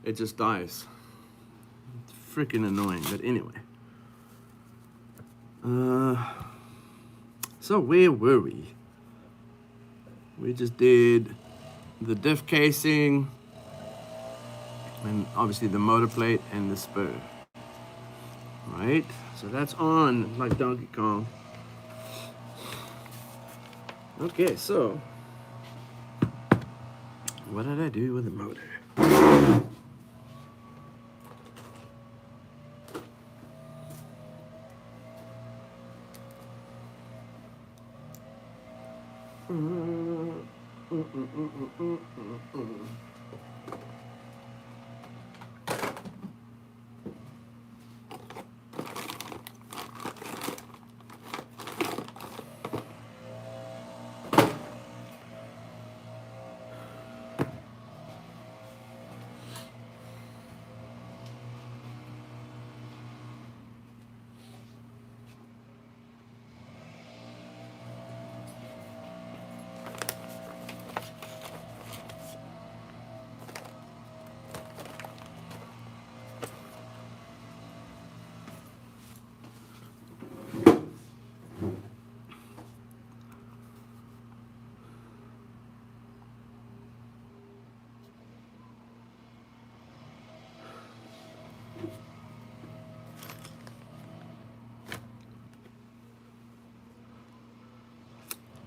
it just dies. It's freaking annoying, but anyway. So where were we? We just did the diff casing, and obviously the motor plate and the spur. Right? So that's on like Donkey Kong. Okay, so what did I do with the motor?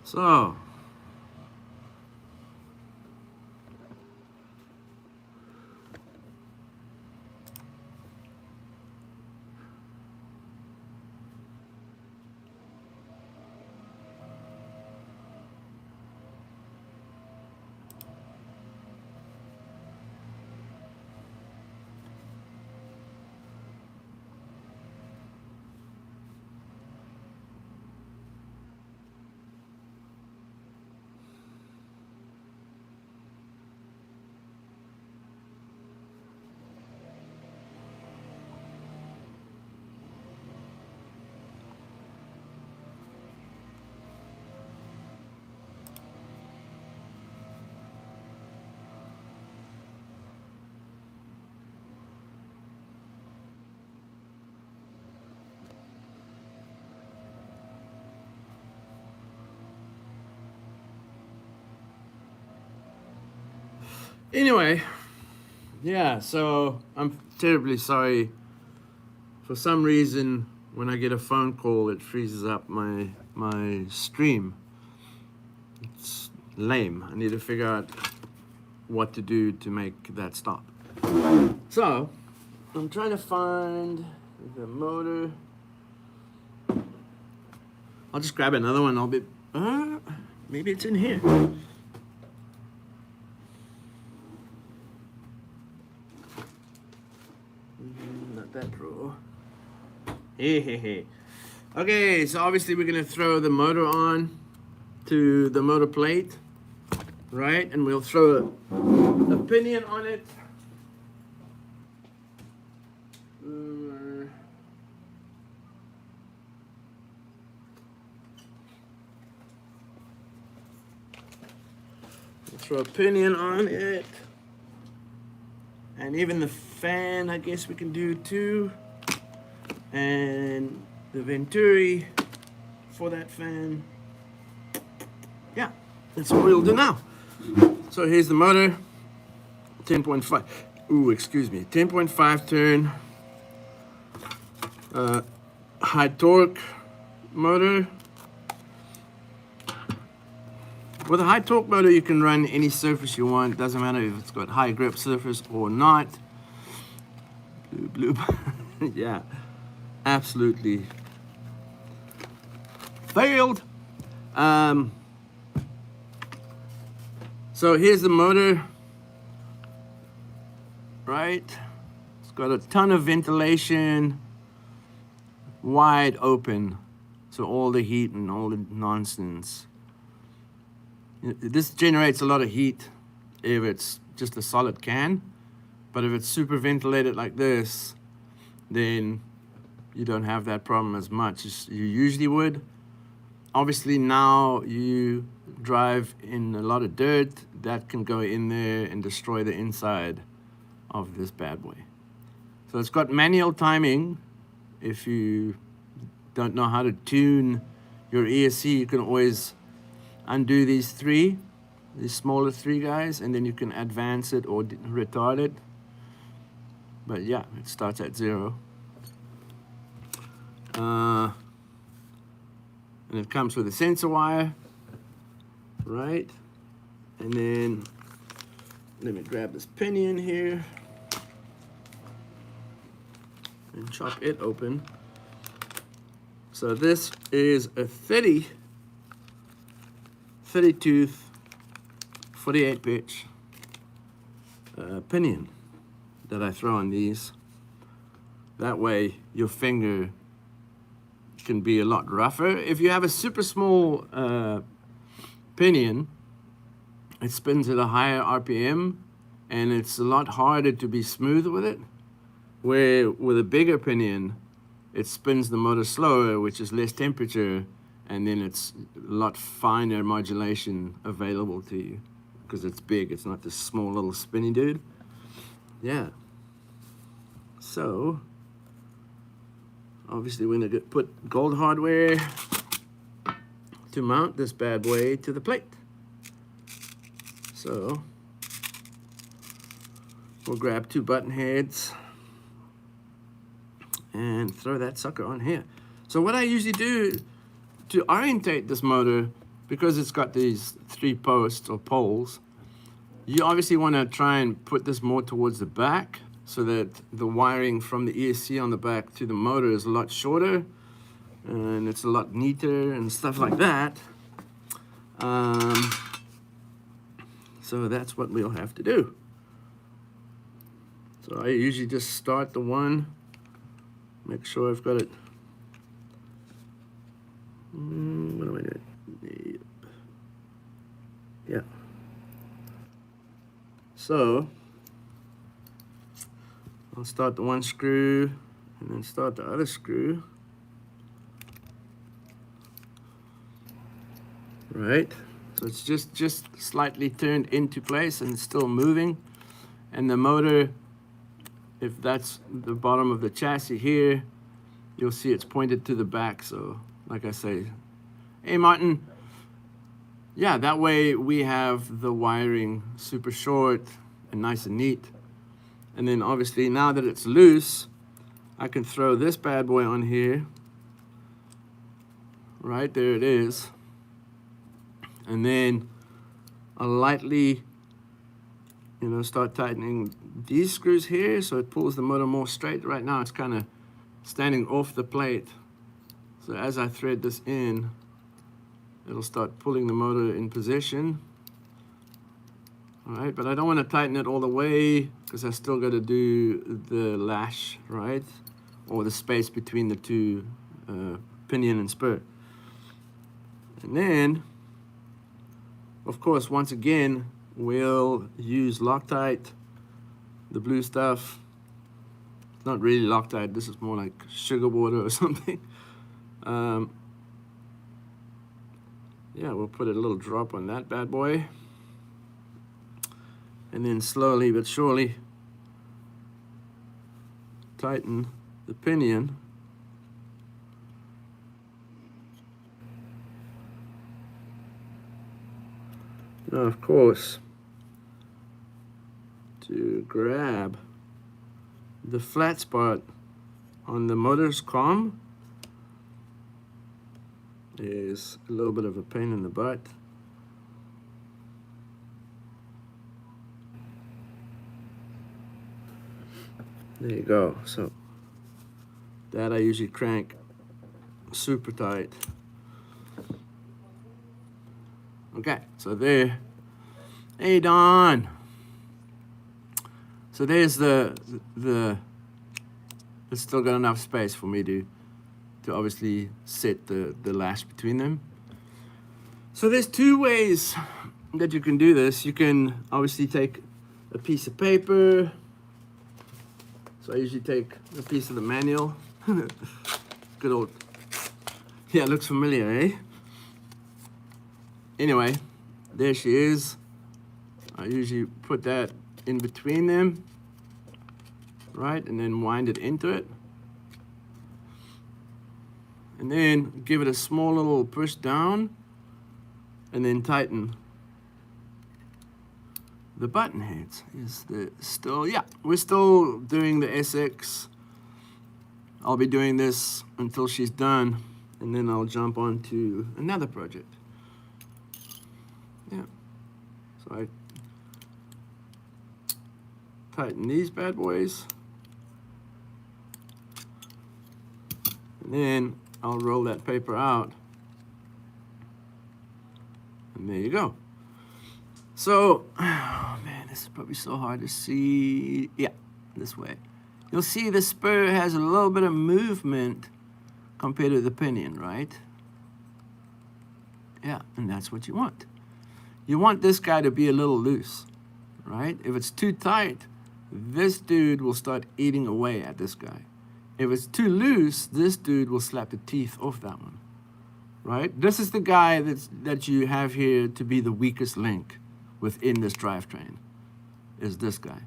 So anyway, yeah, so I'm terribly sorry. For some reason, when I get a phone call, it freezes up my stream. It's lame. I need to figure out what to do to make that stop. So, I'm trying to find the motor. I'll just grab another one. I'll be, maybe it's in here. Not that drawer. Hey. Okay, so obviously we're gonna throw the motor on to the motor plate, right? And we'll throw a pinion on it. We'll throw a pinion on it. And even the fan, I guess we can do too. And the venturi for that fan. Yeah, that's what we'll do now. So here's the motor, 10.5. Ooh, excuse me, 10.5 turn, high torque motor. With a high torque motor, you can run any surface you want. Doesn't matter if it's got high grip surface or not. Bloop. Yeah, absolutely failed. So here's the motor, right? It's got a ton of ventilation, wide open, so all the heat and all the nonsense. This generates a lot of heat if it's just a solid can, but if it's super ventilated like this, then you don't have that problem as much as you usually would. Obviously now you drive in a lot of dirt, that can go in there and destroy the inside of this bad boy. So it's got manual timing. If you don't know how to tune your ESC, you can always undo these smaller three guys, and then you can advance it or retard it. But yeah, it starts at 0. And it comes with a sensor wire, right? And then let me grab this pinion here and chop it open. So this is a 30 tooth, 48 pitch pinion that I throw on these. That way your finger can be a lot rougher. If you have a super small pinion, it spins at a higher RPM and it's a lot harder to be smooth with it. Where with a bigger pinion, it spins the motor slower, which is less temperature, and then it's a lot finer modulation available to you because it's big. It's not this small little spinny dude. Yeah. So obviously we're gonna put gold hardware to mount this bad boy to the plate. So we'll grab 2 button heads and throw that sucker on here. So what I usually do to orientate this motor, because it's got these 3 posts or poles, you obviously want to try and put this more towards the back so that the wiring from the ESC on the back to the motor is a lot shorter and it's a lot neater and stuff like that. So that's what we'll have to do. So I usually just start the one, make sure I've got it. What am I doing? Yeah. So I'll start the one screw and then start the other screw. Right. So it's just slightly turned into place and it's still moving. And the motor, if that's the bottom of the chassis here, you'll see it's pointed to the back. So like I say, hey Martin, yeah, that way we have the wiring super short and nice and neat. And then obviously now that it's loose, I can throw this bad boy on here. Right, there it is. And then I'll lightly, start tightening these screws here so it pulls the motor more straight. Right now it's kind of standing off the plate. So as I thread this in, it'll start pulling the motor in position. All right, but I don't want to tighten it all the way because I still got to do the lash, right? Or the space between the 2 pinion and spur. And then, of course, once again, we'll use Loctite, the blue stuff. It's not really Loctite, this is more like sugar water or something. Yeah, we'll put a little drop on that bad boy. And then slowly but surely tighten the pinion. Now, of course, to grab the flat spot on the motor's column is a little bit of a pain in the butt. There you go. So that I usually crank super tight. Okay, so there. Hey Don. So there's the it's still got enough space for me to obviously set the lash between them. So there's 2 ways that you can do this. You can obviously take a piece of paper. So I usually take a piece of the manual. Good old, yeah, it looks familiar, eh? Anyway, there she is. I usually put that in between them. right? And then wind it into it. And then give it a small little push down and then tighten the button heads. We're still doing the SX. I'll be doing this until she's done, and then I'll jump on to another project. Yeah. So I tighten these bad boys. And then I'll roll that paper out. And there you go. So, oh man, this is probably so hard to see. Yeah, this way. You'll see the spur has a little bit of movement compared to the pinion, right? Yeah, and that's what you want. You want this guy to be a little loose, right? If it's too tight, this dude will start eating away at this guy. If it's too loose, this dude will slap the teeth off that one, right? This is the guy that you have here to be the weakest link within this drivetrain, is this guy.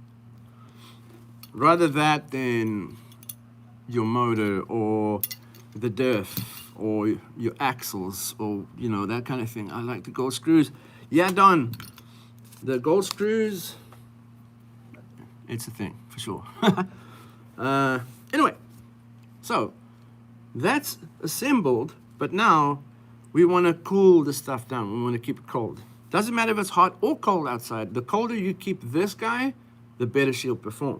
Rather that than your motor or the diff or your axles or, you know, that kind of thing. I like the gold screws. Yeah, Don, the gold screws, it's a thing for sure. Anyway, so that's assembled, but now we want to cool the stuff down. We want to keep it cold. Doesn't matter if it's hot or cold outside. The colder you keep this guy, the better she'll perform.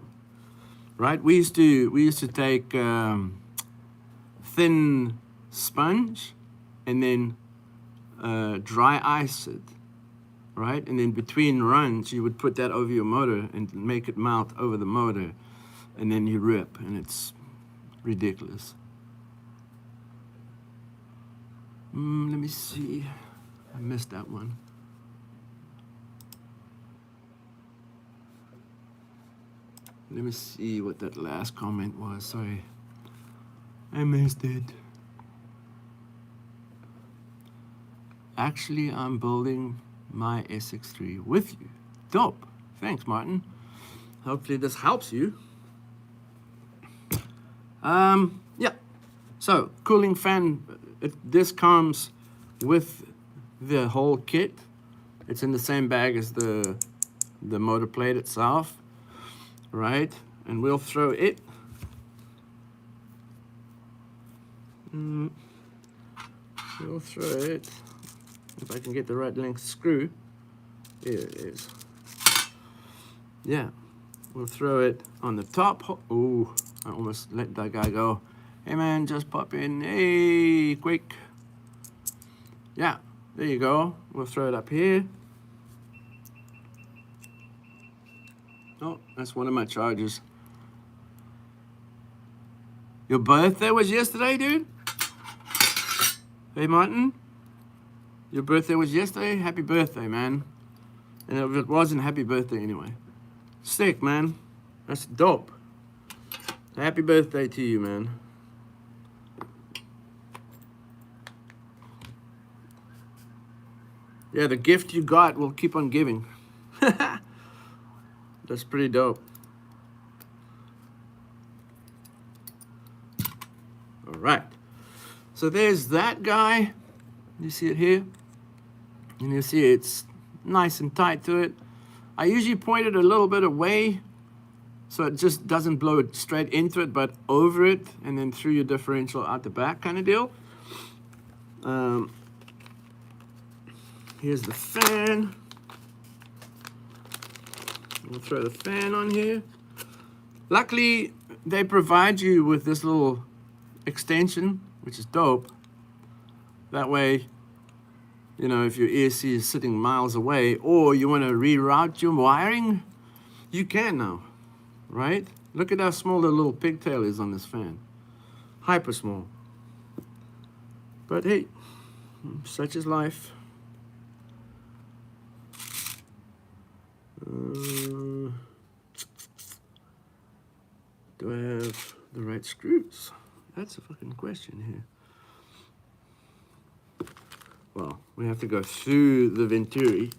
Right? We used to take thin sponge and then dry ice it, right? And then between runs, you would put that over your motor and make it melt over the motor, and then you rip, and it's ridiculous. Let me see. I missed that one. Let me see what that last comment was. Sorry, I missed it. Actually, I'm building my SX3 with you. Dope. Thanks, Martin. Hopefully this helps you. Yeah. So, cooling fan, this comes with the whole kit. It's in the same bag as the motor plate itself. Right, and we'll throw it. We'll throw it. If I can get the right length screw. There it is. Yeah, we'll throw it on the top. Oh, I almost let that guy go. Hey man, just pop in. Hey, quick. Yeah, there you go. We'll throw it up here. Oh, that's one of my chargers. Your birthday was yesterday, dude? Hey, Martin? Your birthday was yesterday? Happy birthday, man. And if it wasn't, happy birthday anyway. Sick, man. That's dope. Happy birthday to you, man. Yeah, the gift you got will keep on giving. That's pretty dope. All right. So there's that guy. You see it here? And you see it's nice and tight to it. I usually point it a little bit away so it just doesn't blow it straight into it, but over it and then through your differential out the back kind of deal. Here's the fan. We'll throw the fan on here. Luckily, they provide you with this little extension, which is dope. That way, you know, if your ESC is sitting miles away or you want to reroute your wiring, you can now, right? Look at how small the little pigtail is on this fan. Hyper small. But hey, such is life. Do I have the right screws? That's a fucking question here. Well, we have to go through the Venturi.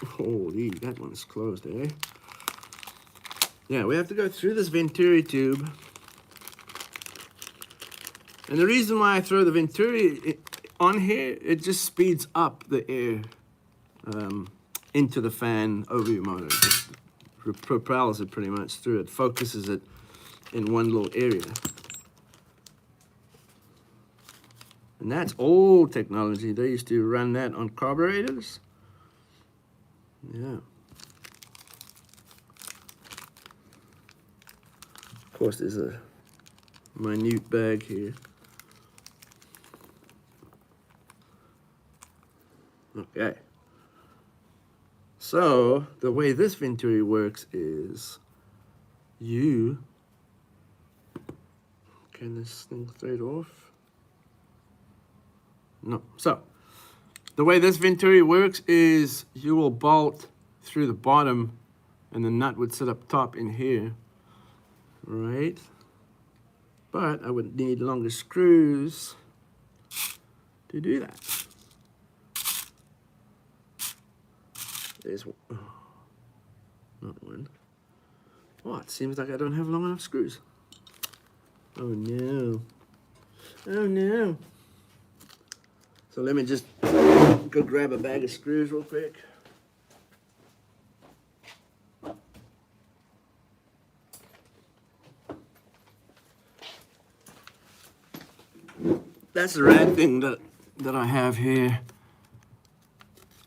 Holy, that one's closed, eh? Yeah, we have to go through this Venturi tube. And the reason why I throw the Venturi on here, it just speeds up the air into the fan over your motor. It just propels it pretty much through it, focuses it in one little area. And that's old technology. They used to run that on carburetors. Yeah. Of course, there's a minute bag here. Okay. So the way this Venturi works is can this thing straight off? No. So the way this Venturi works is you will bolt through the bottom and the nut would sit up top in here, right? But I would need longer screws to do that. There's one. Oh, not one. Oh, it seems like I don't have long enough screws. Oh no. Oh no. So let me just go grab a bag of screws real quick. That's the rad thing that I have here.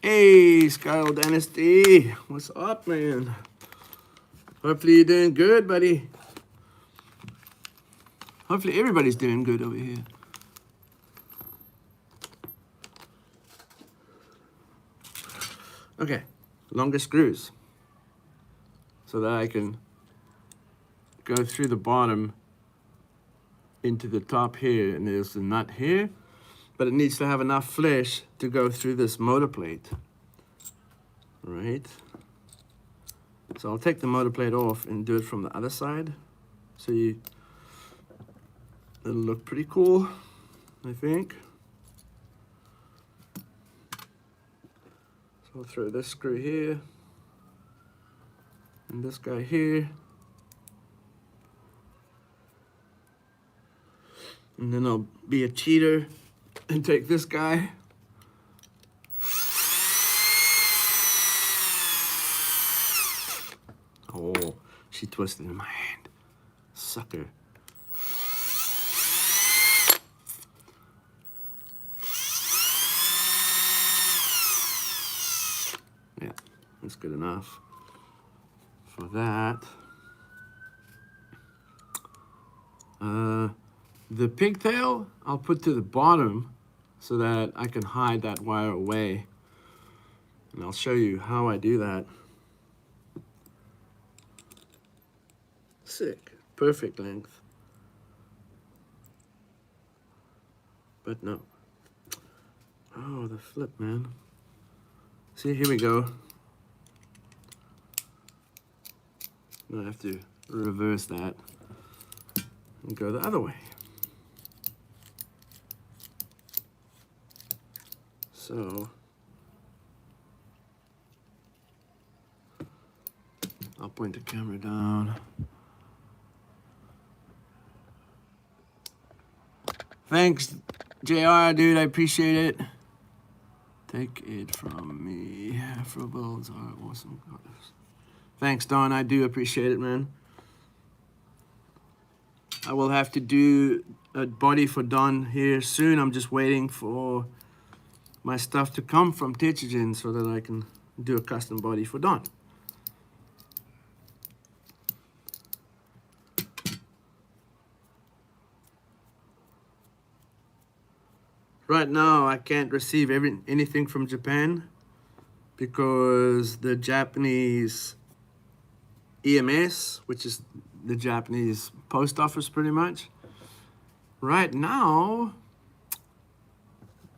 Hey, Skyle Dynasty. What's up, man? Hopefully you're doing good, buddy. Hopefully everybody's doing good over here. Okay, longer screws. So that I can go through the bottom into the top here, and there's the nut here, but it needs to have enough flesh to go through this motor plate. Right? So I'll take the motor plate off and do it from the other side. So it'll look pretty cool, I think. So I'll throw this screw here, and this guy here. And then I'll be a cheater and take this guy. Oh, she twisted in my hand. Sucker. Yeah, that's good enough for that. The pigtail, I'll put to the bottom so that I can hide that wire away. And I'll show you how I do that. Sick, perfect length. But no. Oh, the flip, man. See, here we go. Now I have to reverse that and go the other way. So I'll point the camera down. Thanks, JR, dude, I appreciate it. Take it from me. Afro builds are awesome. Thanks, Don, I do appreciate it, man. I will have to do a body for Don here soon. I'm just waiting for my stuff to come from Techigen so that I can do a custom body for Don. Right now, I can't receive anything from Japan because the Japanese EMS, which is the Japanese post office pretty much, right now,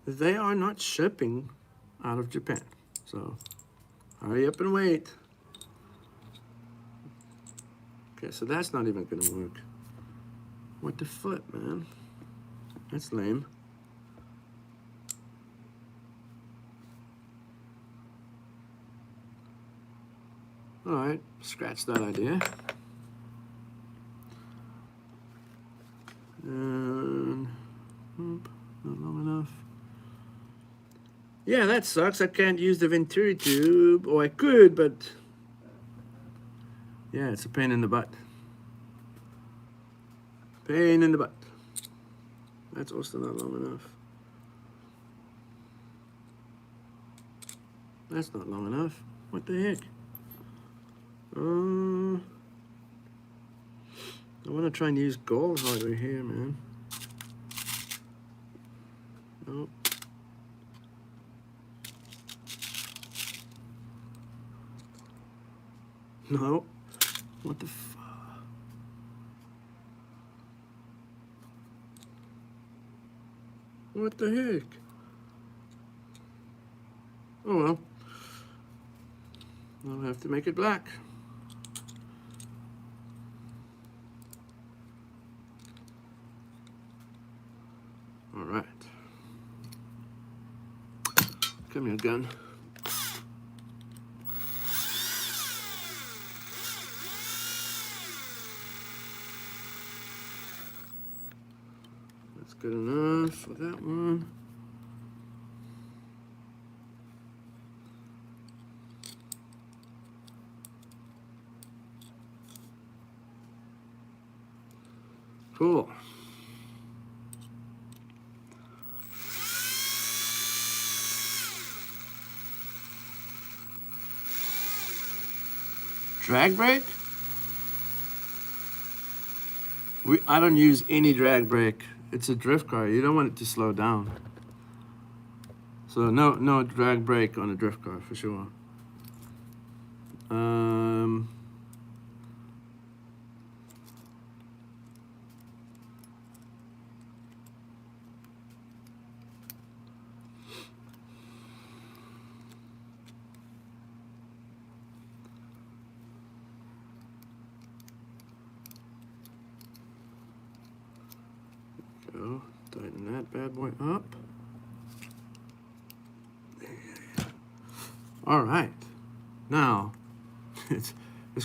they are not shipping out of Japan. So hurry up and wait. Okay, so that's not even gonna work. What the flip, man? That's lame. All right, scratch that idea. And oop, not long enough. Yeah, that sucks. I can't use the Venturi tube, or I could, but yeah, it's a pain in the butt. Pain in the butt. That's also not long enough. That's not long enough. What the heck? I want to try and use gold hardware here, man. Nope. No. What the fuck? What the heck? Oh well. I'll have to make it black. All right. Come here, gun. That's good enough for that one. Cool. Drag brake? I don't use any drag brake. It's a drift car. You don't want it to slow down. So no drag brake on a drift car for sure. Go, tighten that bad boy up. All right, now it's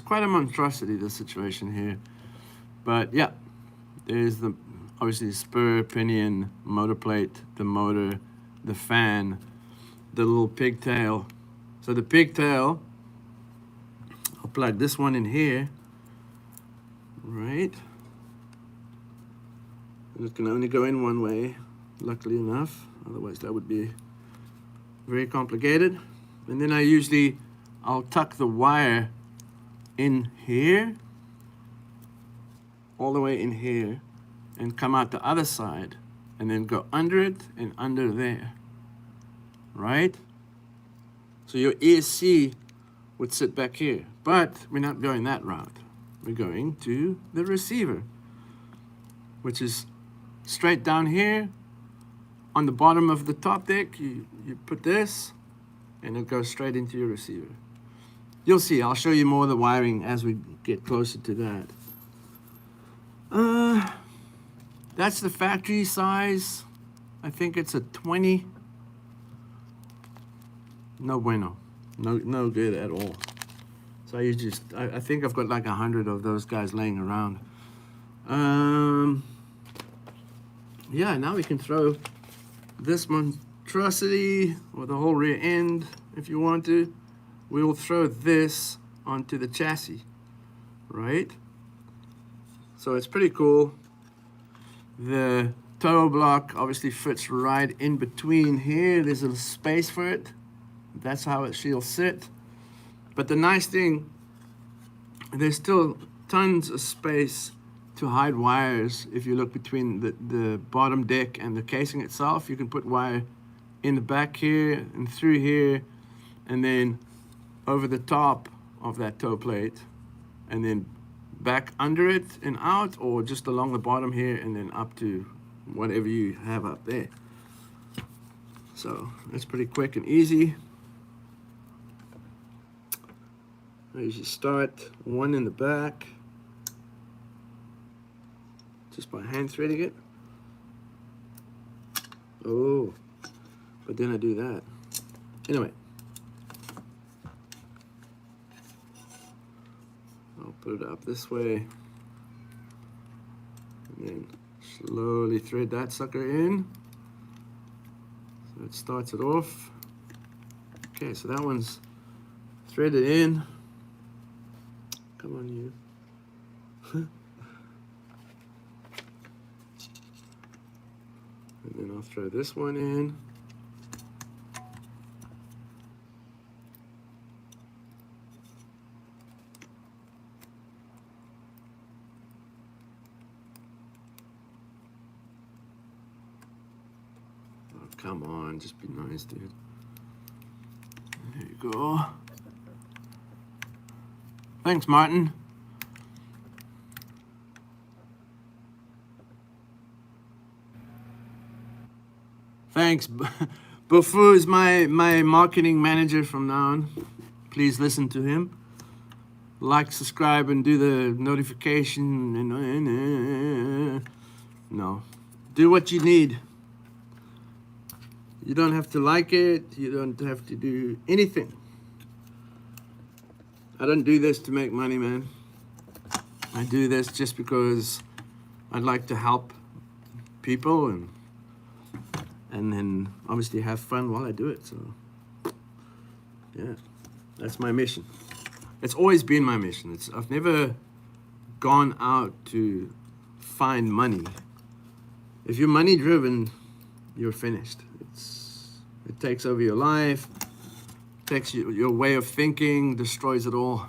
quite a monstrosity, this situation here, but yeah, there's the obviously the spur, pinion, motor plate, the motor, the fan, the little pigtail. So the pigtail, I'll plug this one in here, right? And it can only go in one way, luckily enough, otherwise that would be very complicated. And then I'll tuck the wire in here, all the way in here, and come out the other side, and then go under it and under there, right? So your ESC would sit back here, but we're not going that route. We're going to the receiver, which is straight down here on the bottom of the top deck. You put this, and it goes straight into your receiver. You'll see, I'll show you more of the wiring as we get closer to that. That's the factory size. I think it's a 20. No bueno, no good at all. So I think I've got like 100 of those guys laying around. Yeah, now we can throw this monstrosity, or the whole rear end if you want to. We will throw this onto the chassis, right? So it's pretty cool. The tow block obviously fits right in between here. There's a space for it. That's how she'll sit. But the nice thing, there's still tons of space to hide wires. If you look between the bottom deck and the casing itself, you can put wire in the back here and through here, and then over the top of that toe plate, and then back under it and out, or just along the bottom here and then up to whatever you have up there. So that's pretty quick and easy. I usually start one in the back just by hand threading it. Oh, but then I do that. Anyway, I'll put it up this way and then Slowly thread that sucker in. So it starts it off. Okay, so that one's threaded in. Come on, you. And then I'll throw this one in. Oh, come on, just be nice, dude. There you go. Thanks, Martin. Thanks. Bufu is my marketing manager from now on. Please listen to him. Like, subscribe, and do the notification. No. Do what you need. You don't have to like it. You don't have to do anything. I don't do this to make money, man. I do this just because I'd like to help people and then obviously have fun while I do it. So yeah, that's my mission. It's always been my mission. I've never gone out to find money. If you're money driven, you're finished. It takes over your life, takes your way of thinking, destroys it all.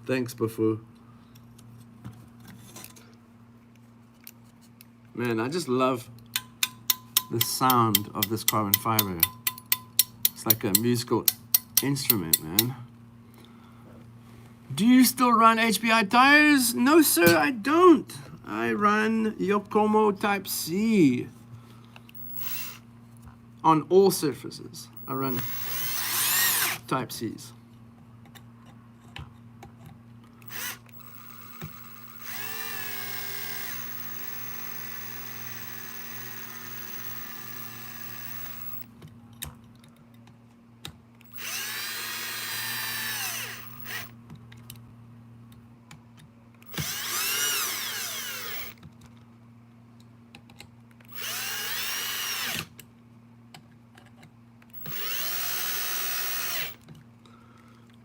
Thanks, Bufu. Man, I just love the sound of this carbon fiber. It's like a musical instrument, man. Do you still run HPI tires? No, sir, I don't. I run Yokomo Type C on all surfaces. I run Type Cs.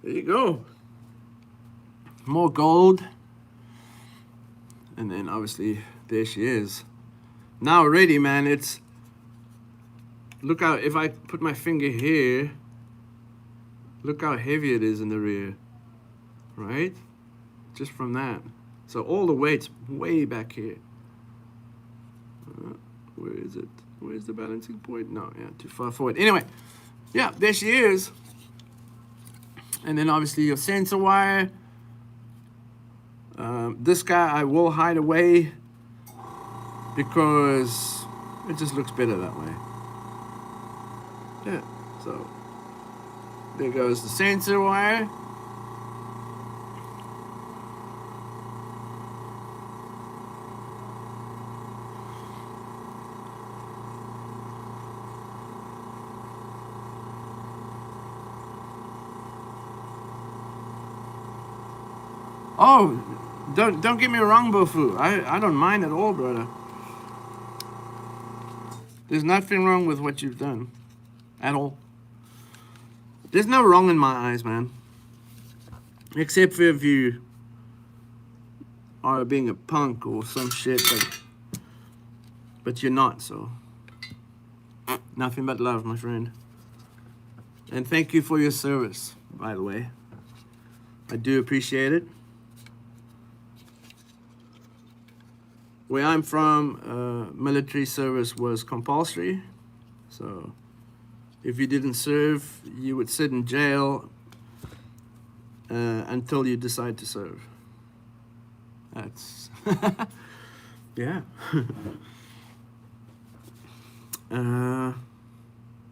There you go. More gold. And then obviously there she is. Now already, man, it's, look how, if I put my finger here, look how heavy it is in the rear, right? Just from that. So all the weight's way back here. Where is it? Where's the balancing point? No, yeah, too far forward. Anyway, yeah, there she is. And then obviously your sensor wire. This guy I will hide away because it just looks better that way. Yeah, so there goes the sensor wire. Oh, don't get me wrong, Bofu. I don't mind at all, brother. There's nothing wrong with what you've done. At all. There's no wrong in my eyes, man. Except for if you are being a punk or some shit, but you're not, so. Nothing but love, my friend. And thank you for your service, by the way. I do appreciate it. Where I'm from, military service was compulsory. So if you didn't serve, you would sit in jail until you decide to serve. That's, yeah.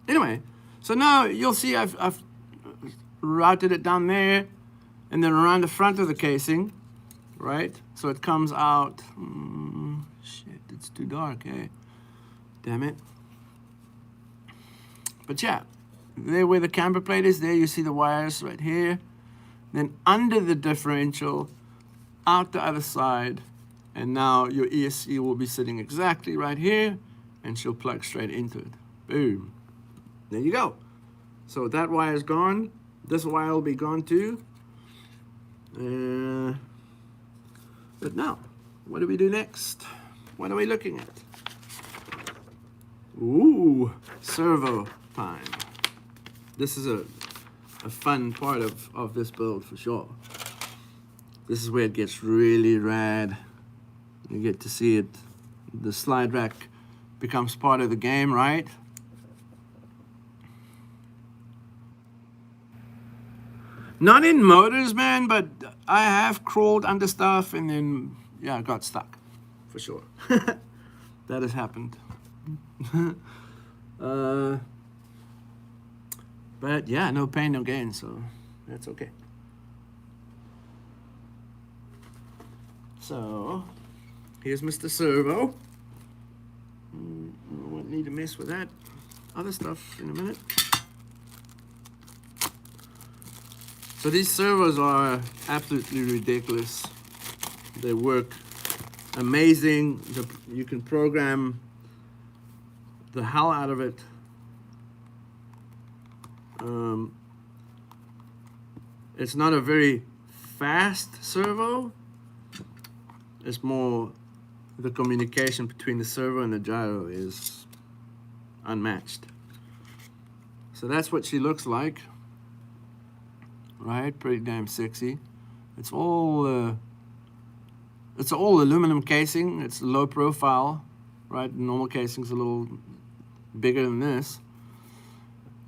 Anyway, so now you'll see I've routed it down there and then around the front of the casing, right? So it comes out, shit, it's too dark, eh? Damn it. But yeah, there where the camber plate is, there you see the wires right here. Then under the differential, out the other side, and now your ESC will be sitting exactly right here, and she'll plug straight into it. Boom. There you go. So that wire is gone. This wire will be gone too. But now, what do we do next? What are we looking at? Ooh, servo time. This is a fun part of this build for sure. This is where it gets really rad. You get to see it. The slide rack becomes part of the game, right? Not in motors, man, but I have crawled under stuff and then, yeah, got stuck, for sure. That has happened. But yeah, no pain, no gain, so that's okay. So, here's Mr. Servo. I won't need to mess with that other stuff in a minute. So these servos are absolutely ridiculous. They work amazing. You can program the hell out of it. It's not a very fast servo. It's more the communication between the servo and the gyro is unmatched. So that's what she looks like. Right, pretty damn sexy. It's all aluminum casing. It's low profile, right? Normal casing's a little bigger than this.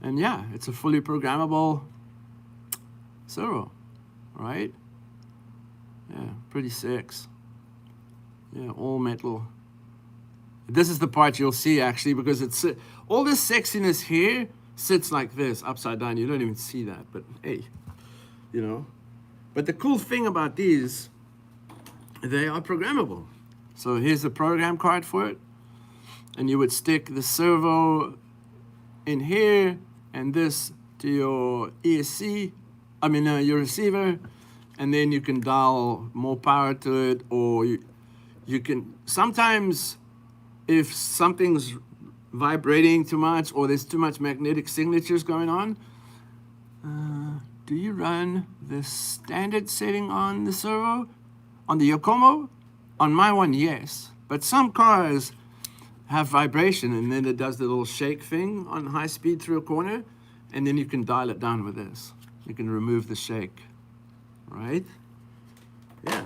And yeah, it's a fully programmable servo, right? Yeah, pretty six. Yeah, all metal. This is the part you'll see actually, because it's all this sexiness here sits like this, upside down. You don't even see that, but hey, you know. But the cool thing about these, they are programmable. So here's a program card for it, and you would stick the servo in here and this to your ESC, your receiver, and then you can dial more power to it, or you can, sometimes if something's vibrating too much or there's too much magnetic signatures going on, do you run the standard setting on the servo? On the Yokomo? On my one, yes. But some cars have vibration, and then it does the little shake thing on high speed through a corner, and then you can dial it down with this. You can remove the shake, right? Yeah.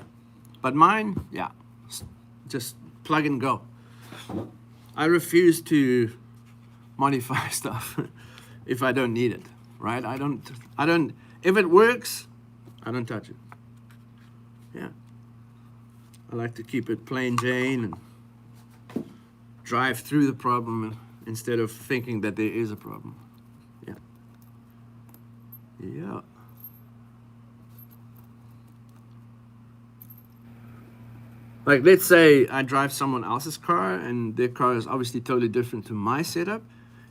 But mine, yeah, just plug and go. I refuse to modify stuff if I don't need it, right? I don't, if it works, I don't touch it. Yeah. I like to keep it plain Jane and drive through the problem instead of thinking that there is a problem. Yeah. Yeah. Like, let's say I drive someone else's car and their car is obviously totally different to my setup.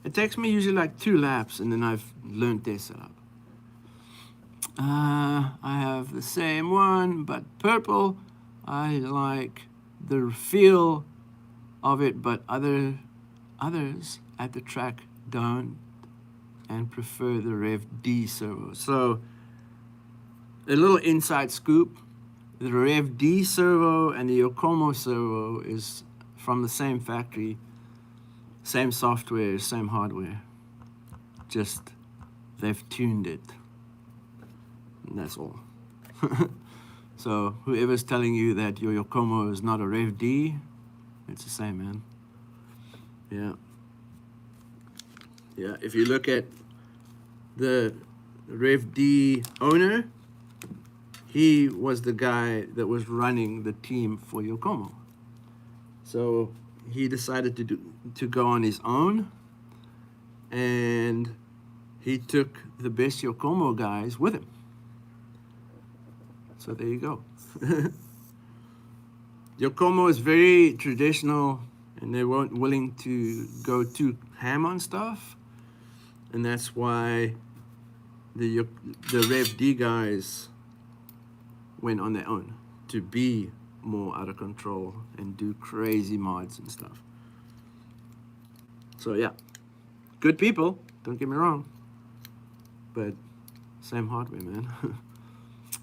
It takes me usually like 2 laps and then I've learned their setup. I have the same one, but purple. I like the feel of it, but others at the track don't and prefer the Rev D servo. So a little inside scoop. The Rev D servo and the Yokomo servo is from the same factory, same software, same hardware. Just they've tuned it. And that's all. So whoever's telling you that your Yokomo is not a Rev D, it's the same, man. Yeah. Yeah, if you look at the Rev D owner, he was the guy that was running the team for Yokomo. So he decided to go on his own, and he took the best Yokomo guys with him. So there you go. Yokomo is very traditional, and they weren't willing to go too ham on stuff. And that's why the Rev D guys went on their own to be more out of control and do crazy mods and stuff. So yeah, good people, don't get me wrong, but same hardware, man.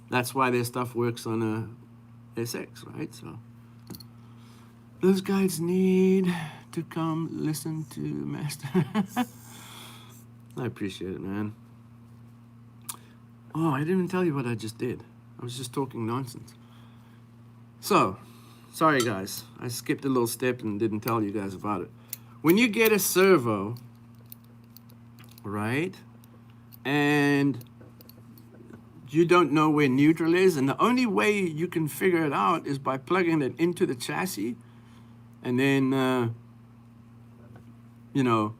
That's why their stuff works on a SX, right? So those guys need to come listen to Master. I appreciate it, man. Oh, I didn't even tell you what I just did. I was just talking nonsense. So, sorry guys, I skipped a little step and didn't tell you guys about it. When you get a servo, right, and you don't know where neutral is, and the only way you can figure it out is by plugging it into the chassis, and then, you know,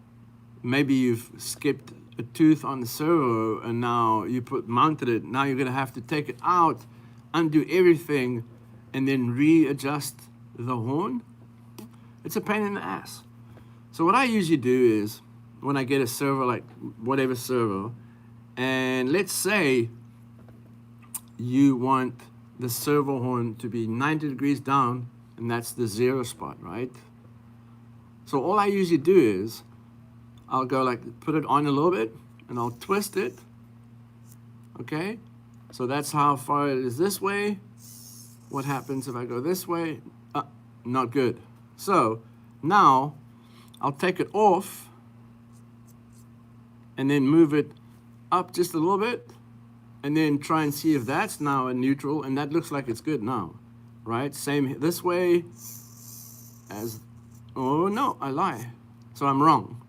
maybe you've skipped a tooth on the servo and now you mounted it. Now you're gonna have to take it out, undo everything, and then readjust the horn. It's a pain in the ass. So what I usually do is, when I get a servo, like whatever servo, and let's say you want the servo horn to be 90 degrees down, and that's the 0 spot, right? So all I usually do is, I'll go like, put it on a little bit, and I'll twist it, okay? So that's how far it is this way. What happens if I go this way? Not good. So now I'll take it off and then move it up just a little bit and then try and see if that's now a neutral, and that looks like it's good now, right? Same this way as, oh no, I lie. So I'm wrong.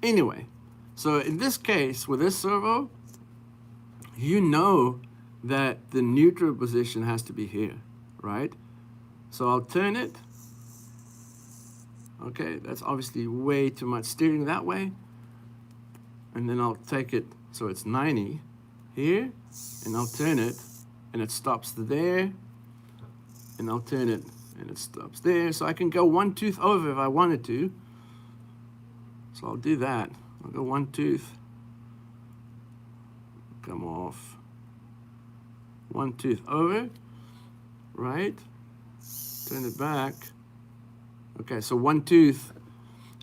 Anyway, so in this case, with this servo, you know that the neutral position has to be here, right? So I'll turn it. Okay, that's obviously way too much steering that way. And then I'll take it so it's 90 here, and I'll turn it, and it stops there. And I'll turn it, and it stops there. So I can go one tooth over if I wanted to. So I'll do that. I'll go one tooth, come off, one tooth over, right? Turn it back. Okay, so one tooth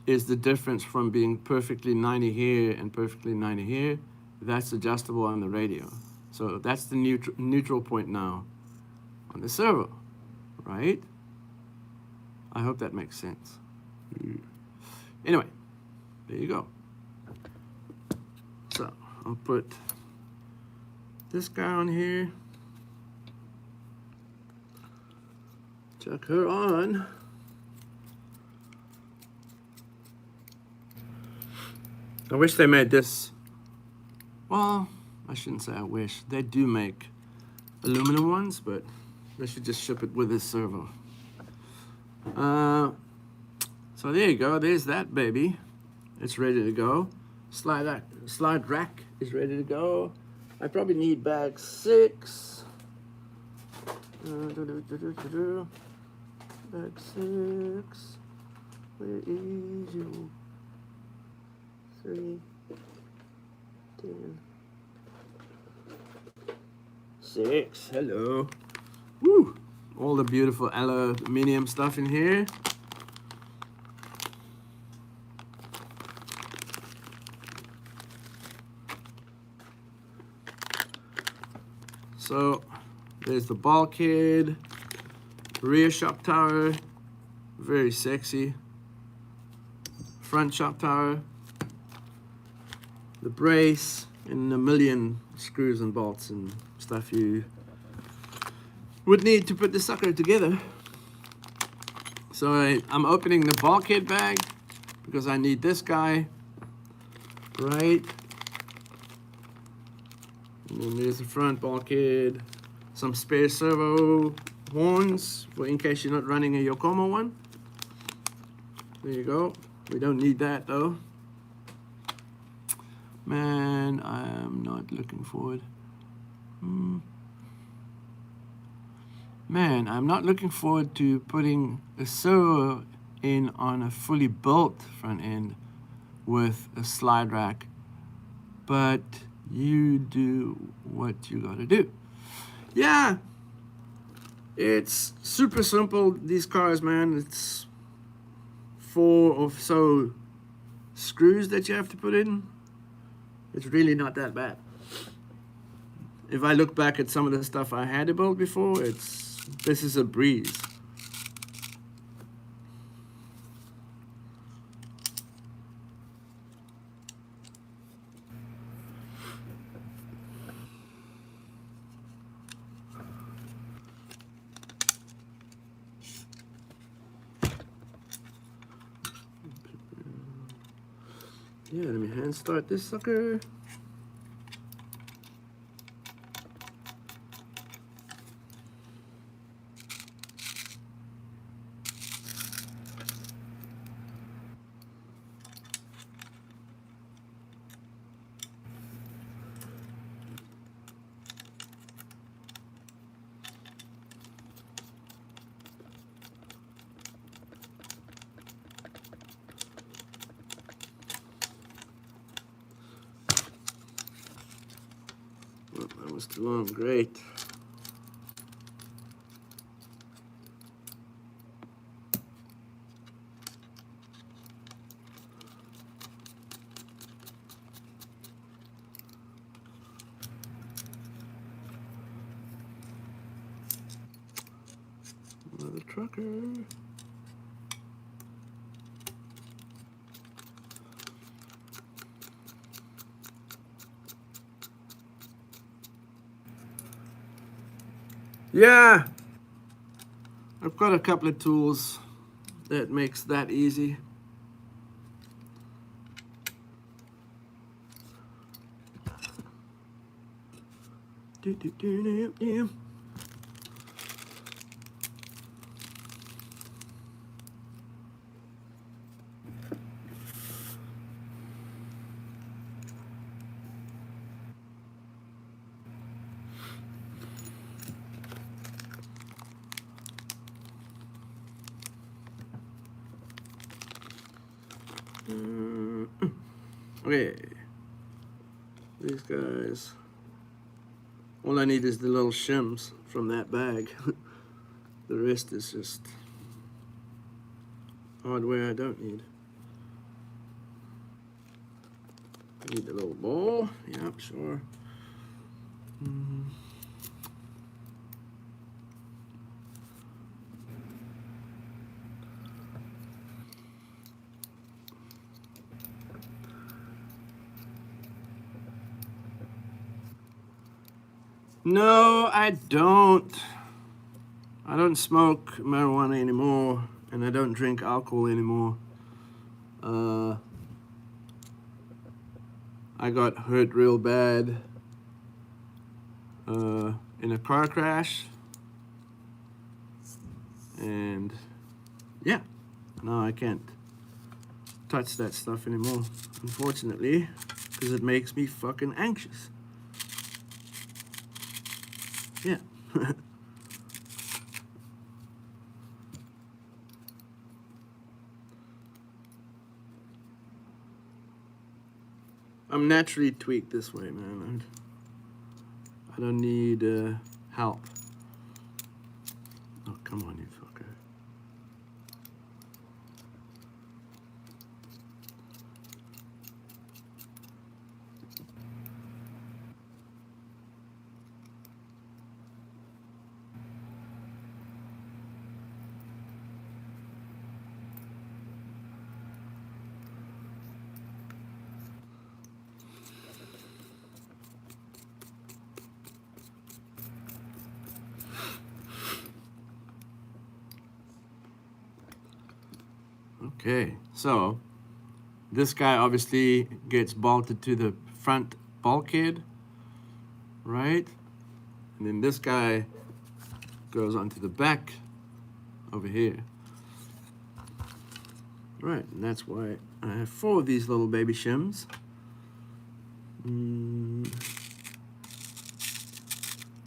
is the difference from being perfectly 90 here and perfectly 90 here. That's adjustable on the radio. So that's the neutral point now on the servo, right? I hope that makes sense. Anyway, there you go. So I'll put this guy on here. Chuck her on. I wish they made this. Well, I shouldn't say I wish. They do make aluminum ones, but they should just ship it with this servo. So there you go. There's that baby. It's ready to go. Slide rack is ready to go. I probably need bag 6. Bag 6. Where is you? 3, 10, 6. Hello. Woo! All the beautiful aluminium stuff in here. So there's the bulkhead, rear shock tower, very sexy. Front shock tower, the brace, and a million screws and bolts and stuff you would need to put the sucker together. So I'm opening the bulkhead bag because I need this guy, right? And then there's the front bulkhead, some spare servo horns for in case you're not running a Yokomo one. There you go. We don't need that though. Man, I am not looking forward. Man, I'm not looking forward to putting a servo in on a fully built front end with a slide rack but you do what you gotta do. Yeah, it's super simple, these cars, man. It's 4 or so screws that you have to put in. It's really not that bad. If I look back at some of the stuff I had to build before, this is a breeze. Yeah, let me hand start this sucker. Oh, that was too long, great. Another trucker. Yeah, I've got a couple of tools that makes that easy. Okay, these guys, all I need is the little shims from that bag. The rest is just hardware I don't need. I need the little ball, yep, sure. No, I don't. I don't smoke marijuana anymore, and I don't drink alcohol anymore. I got hurt real bad in a car crash, and yeah, no, I can't touch that stuff anymore, unfortunately, because it makes me fucking anxious. Yeah. I'm naturally tweaked this way, man. I don't need help. Oh, come on, you fucker. Okay, so this guy obviously gets bolted to the front bulkhead, right? And then this guy goes onto the back over here. Right, and that's why I have 4 of these little baby shims.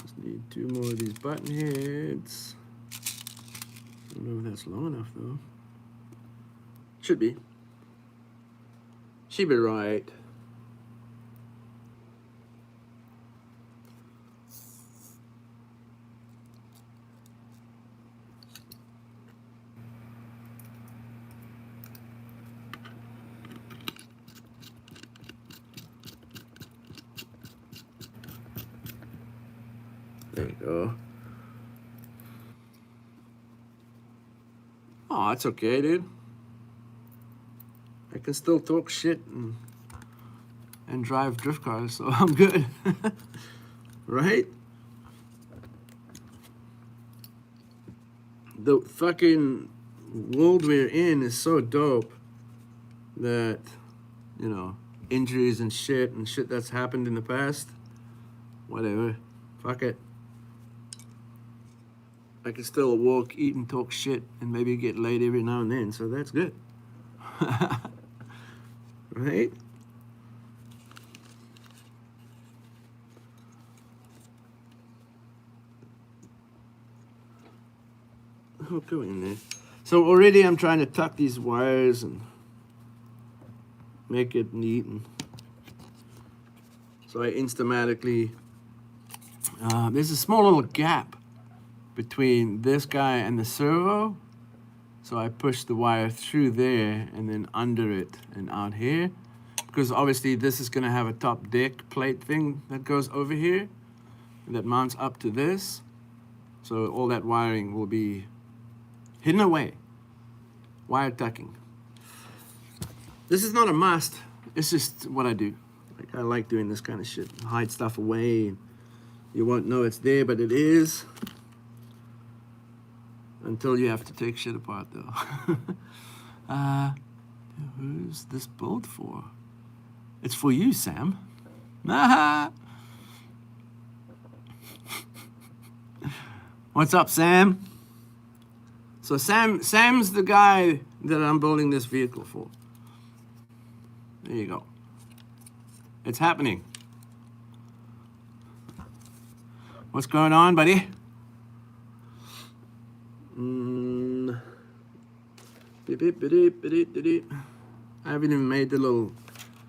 Just need 2 more of these button heads. I don't know if that's long enough though. Should be. Should be right. There you go. Oh, it's okay, dude. I can still talk shit and drive drift cars, so I'm good. Right? The fucking world we're in is so dope that, you know, injuries and shit that's happened in the past, whatever, fuck it. I can still walk, eat, and talk shit, and maybe get laid every now and then, so that's good. Right? Oh, go in there. So already I'm trying to tuck these wires and make it neat, and so I instamatically, there's a small little gap between this guy and the servo, so I push the wire through there and then under it and out here, because obviously this is going to have a top deck plate thing that goes over here that mounts up to this, so all that wiring will be hidden away. Wire tucking. This is not a must, it's just what I do. Like, I like doing this kind of shit. Hide stuff away. You won't know it's there, but it is. Until you have to take shit apart, though. Who's this bolt for? It's for you, Sam. What's up, Sam? So Sam's the guy that I'm building this vehicle for. There you go. It's happening. What's going on, buddy? I haven't even made the little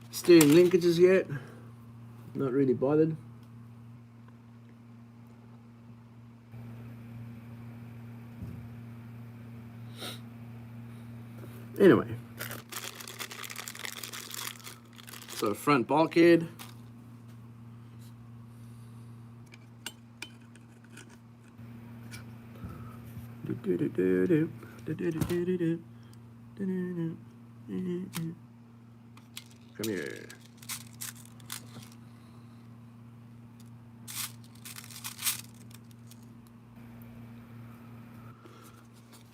steering linkages yet. Not really bothered. Anyway. So front bulkhead. Come here.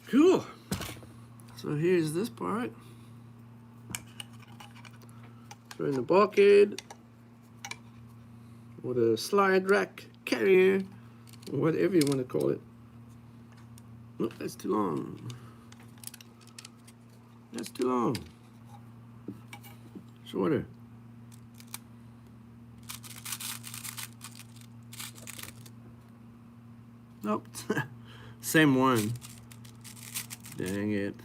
Cool. So here's this part. Throw in the bulkhead, or the slide rack carrier, or whatever you want to call it. Nope, that's too long. That's too long. Shorter. Nope. Same one. Dang it.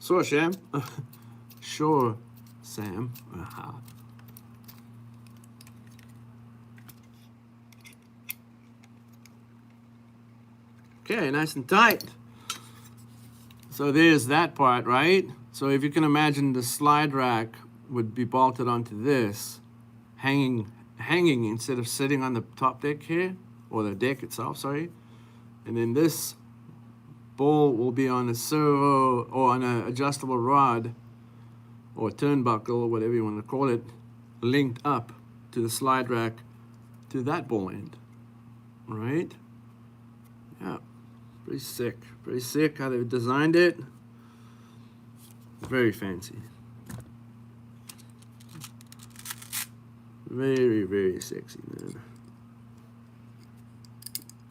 Sure, Sam. Sure, Sam. Okay, nice and tight. So there's that part, right? So if you can imagine, the slide rack would be bolted onto this, hanging instead of sitting on the top deck here, or the deck itself, sorry. And then this ball will be on a servo or on an adjustable rod or turnbuckle or whatever you want to call it, linked up to the slide rack to that ball end, right? Yeah, pretty sick how they've designed it. Very fancy, very sexy, man.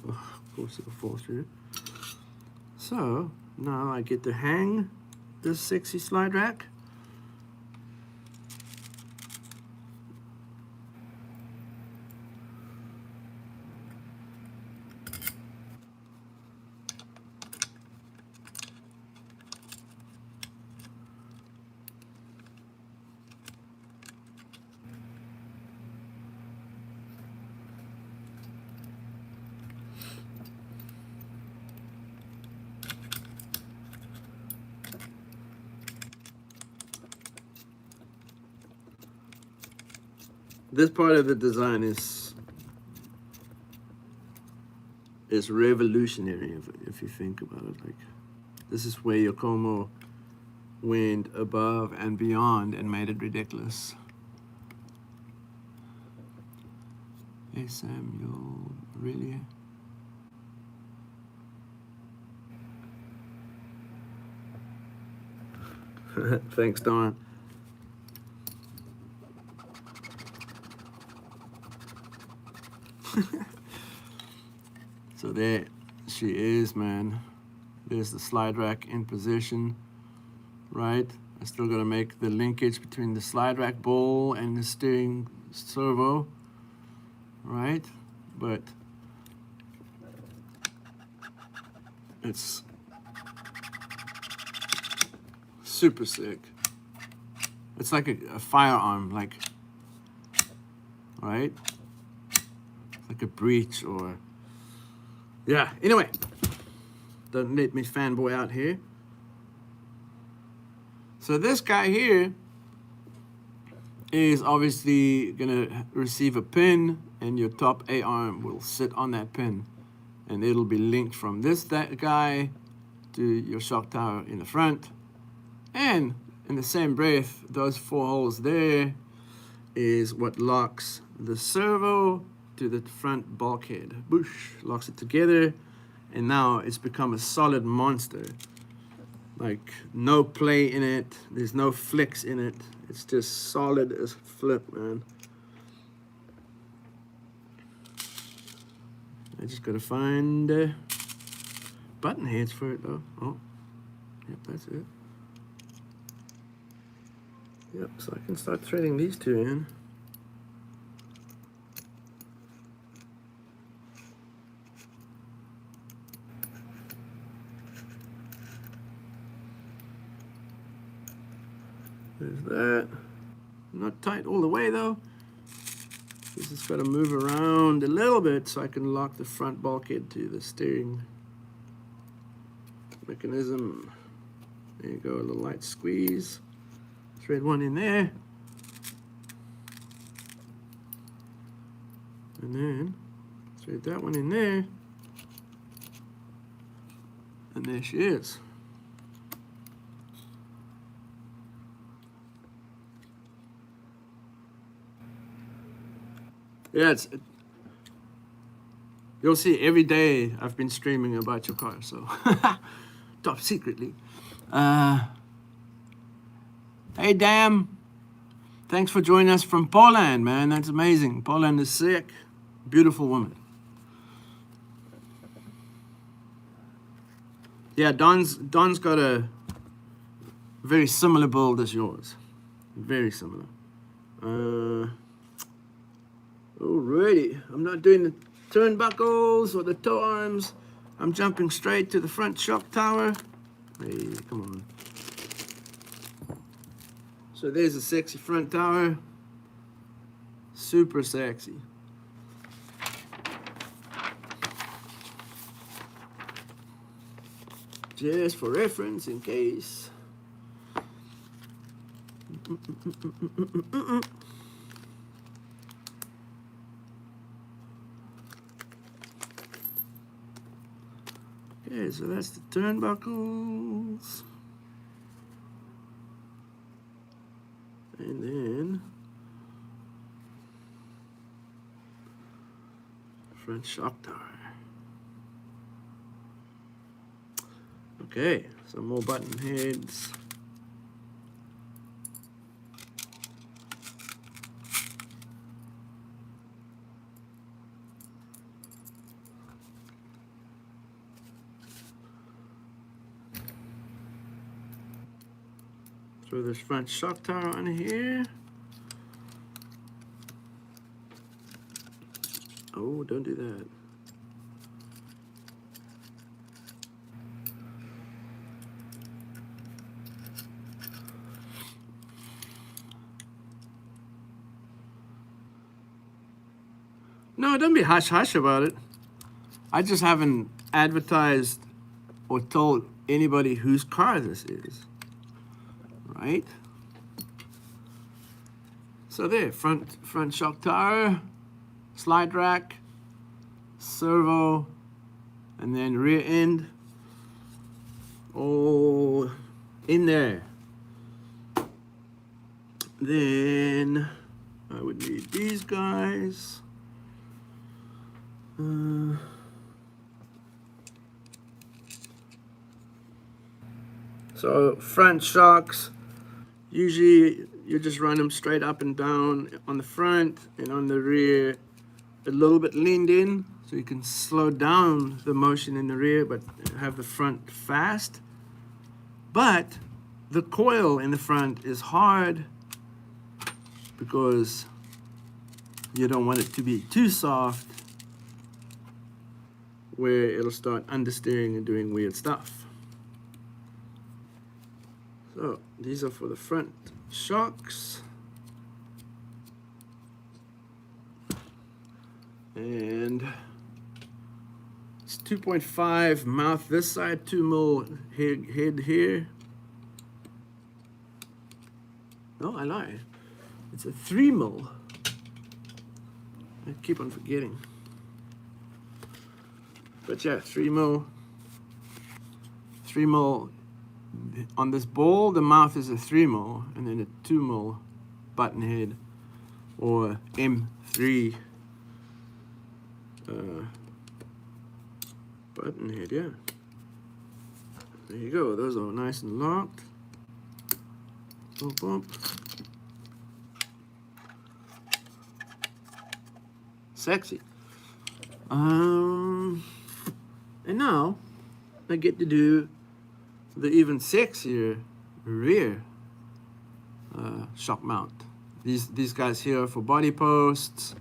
Oh, of course it'll fall through. So now I get to hang this sexy slide rack. this part of the design is revolutionary if you think about it. Like, this is where Yokomo went above and beyond and made it ridiculous. Hey Samuel, really? Thanks, Don. So there she is, man. There's the slide rack in position, right? I still gotta make the linkage between the slide rack ball and the steering servo, right? But it's super sick. It's like a firearm, like, right? Like a breech or, yeah, anyway. Don't let me fanboy out here. So this guy here is obviously gonna receive a pin, and your top A arm will sit on that pin, and it'll be linked from that guy to your shock tower in the front. And in the same breath, those 4 holes there is what locks the servo to the front bulkhead. Boosh, locks it together, and now it's become a solid monster. Like, no play in it, there's no flex in it. It's just solid as flip, man. I just gotta find button heads for it though. Oh, yep, that's it. Yep, so I can start threading these 2 in. There's that. Not tight all the way though. This has got to move around a little bit so I can lock the front bulkhead to the steering mechanism. There you go, a little light squeeze. Thread one in there. And then thread that one in there. And there she is. Yeah, you'll see every day I've been streaming about your car, so top secretly. Hey, Dan, thanks for joining us from Poland, man. That's amazing. Poland is sick. Beautiful woman. Yeah, Don's got a very similar build as yours. Very similar. Alrighty, I'm not doing the turnbuckles or the toe arms. I'm jumping straight to the front shock tower. Hey, come on. So there's a sexy front tower. Super sexy. Just for reference, in case. Okay, so that's the turnbuckles. And then front shock tower. Okay, some more button heads. Throw this front shock tower on here. Oh, don't do that. No, don't be hush-hush about it. I just haven't advertised or told anybody whose car this is. Right? So there, front shock tower, slide rack, servo, and then rear end, all in there. Then I would need these guys. So front shocks, usually you just run them straight up and down on the front, and on the rear a little bit leaned in, so you can slow down the motion in the rear but have the front fast. But the coil in the front is hard because you don't want it to be too soft where it'll start understeering and doing weird stuff. So these are for the front shocks. And it's 2.5 mouth this side, 2 mil head here. No, I lied. It's a 3 mil. I keep on forgetting. But yeah, 3 mil. 3 mil on this ball. The mouth is a 3 mil, and then a 2 mil button head, or M3 button head. Yeah, there you go. Those are nice and locked. Bump, bump. Sexy. And now I get to do the even sexier rear shock mount. These guys here are for body posts,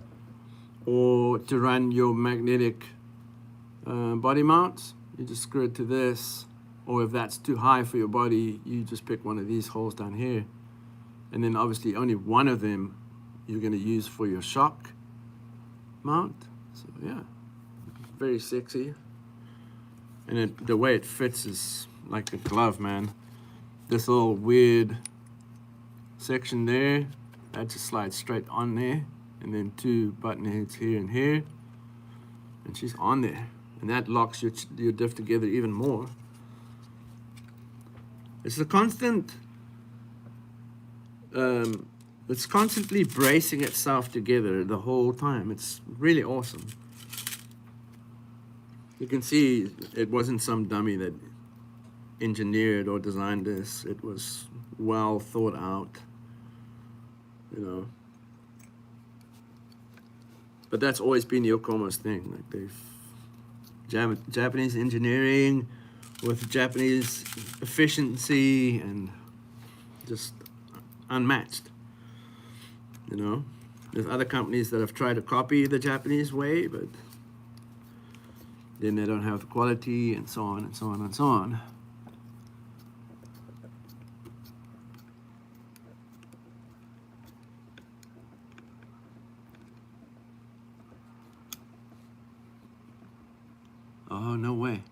or to run your magnetic body mounts. You just screw it to this, or if that's too high for your body, you just pick one of these holes down here, and then obviously only one of them you're going to use for your shock mount. So yeah, very sexy, and the way it fits is like a glove, man. This little weird section there, that just slides straight on there, and then 2 button heads here and here, and she's on there, and that locks your diff together even more. It's a constant, it's constantly bracing itself together the whole time. It's really awesome. You can see it wasn't some dummy that engineered or designed this. It was well thought out, you know. But that's always been Yokohama's thing. Like, they've Japanese engineering with Japanese efficiency, and just unmatched, you know. There's other companies that have tried to copy the Japanese way, but then they don't have the quality, and so on and so on and so on. Oh, no way.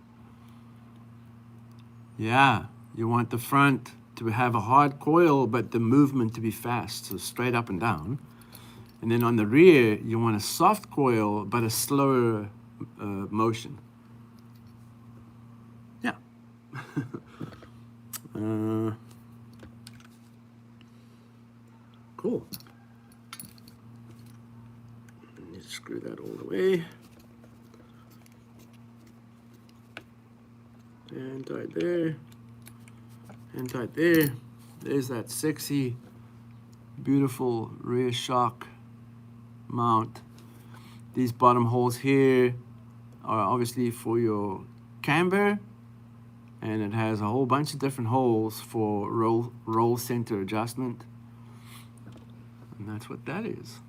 Yeah, you want the front to have a hard coil, but the movement to be fast, so straight up and down. And then on the rear, you want a soft coil, but a slower motion. Yeah. Cool. You screw that all the way. And tight there, and tight there. There's that sexy, beautiful rear shock mount. These bottom holes here are obviously for your camber, and it has a whole bunch of different holes for roll center adjustment. And that's what that is.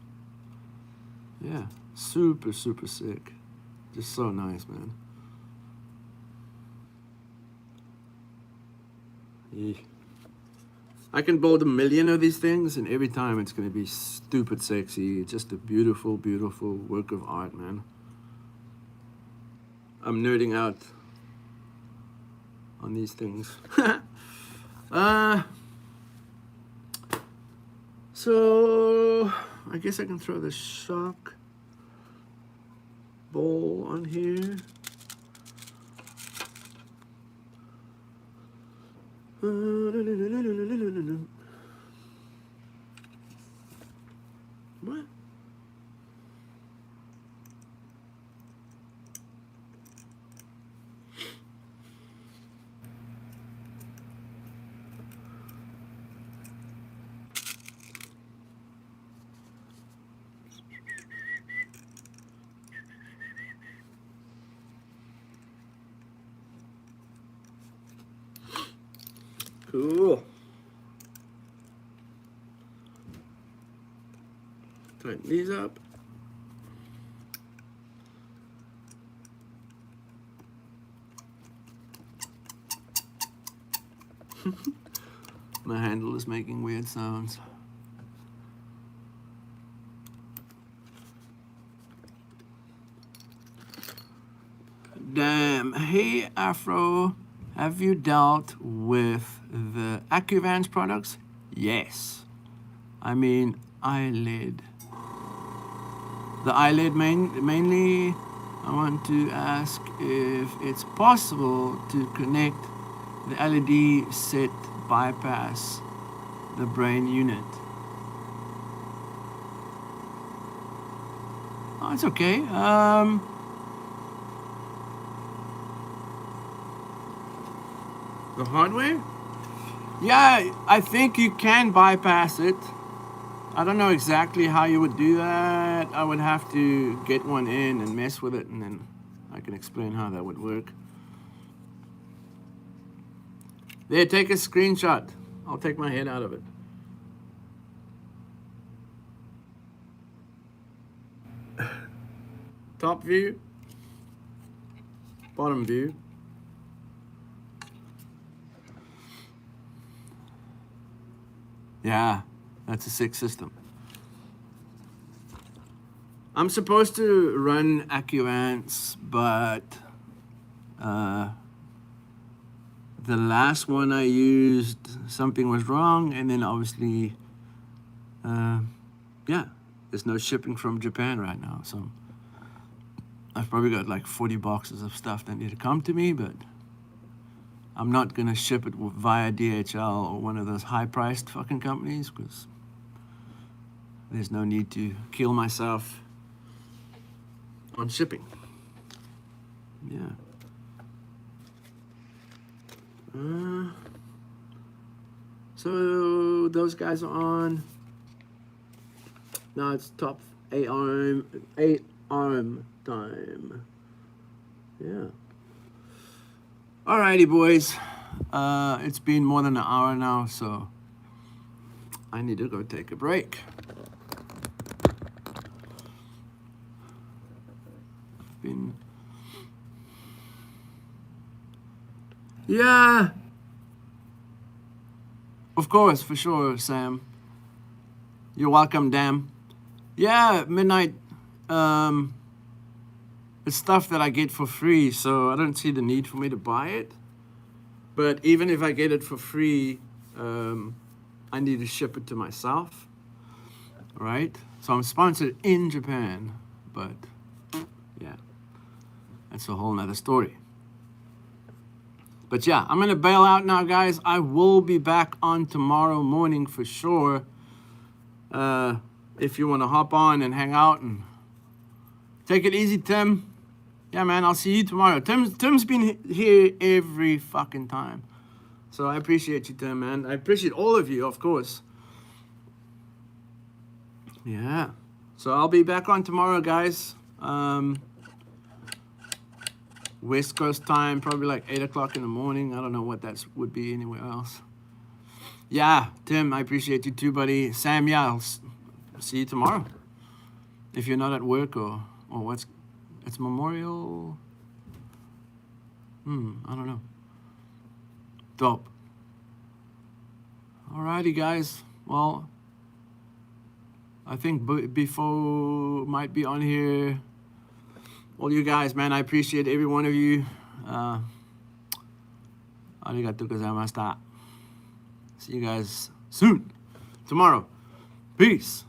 Yeah, super, super sick. Just so nice, man. I can build 1 million of these things, and every time it's going to be stupid sexy. It's just a beautiful, beautiful work of art, man. I'm nerding out on these things. So I guess I can throw the shock ball on here. What? Cool. Tighten these up. My handle is making weird sounds. Damn. Hey, Afro, have you dealt with the AccuVans products? Yes. I mean, eyelid. The eyelid mainly, I want to ask if it's possible to connect the LED set bypass the brain unit. Oh, it's okay. The hardware? Yeah, I think you can bypass it. I don't know exactly how you would do that. I would have to get one in and mess with it, and then I can explain how that would work. There, take a screenshot. I'll take my head out of it. Top view, bottom view. Yeah, that's a sick system. I'm supposed to run AccuVans, but the last one I used, something was wrong, and then obviously, yeah, there's no shipping from Japan right now, so I've probably got like 40 boxes of stuff that need to come to me, but I'm not gonna ship it via DHL or one of those high-priced fucking companies, because there's no need to kill myself on shipping. Yeah. So those guys are on. Now it's top 8 arm time. Yeah. Alrighty, boys. It's been more than an hour now, so I need to go take a break. Yeah. Of course, for sure, Sam. You're welcome, Dan. Yeah, Midnight. It's stuff that I get for free, so I don't see the need for me to buy it. But even if I get it for free, I need to ship it to myself, right? So I'm sponsored in Japan, but yeah, that's a whole nother story. But yeah, I'm gonna bail out now, guys. I will be back on tomorrow morning for sure. If you want to hop on and hang out and take it easy, Tim. Yeah, man, I'll see you tomorrow. Tim's been here every fucking time. So I appreciate you, Tim, man. I appreciate all of you, of course. Yeah. So I'll be back on tomorrow, guys. West Coast time, probably like 8 o'clock in the morning. I don't know what that would be anywhere else. Yeah, Tim, I appreciate you too, buddy. Sam, yeah, I'll see you tomorrow. If you're not at work or what's, it's Memorial. I don't know. Dope. Alrighty, guys. Well, I think before might be on here. All you guys, man, I appreciate every one of you. Arigatou gozaimashita. See you guys soon. Tomorrow. Peace.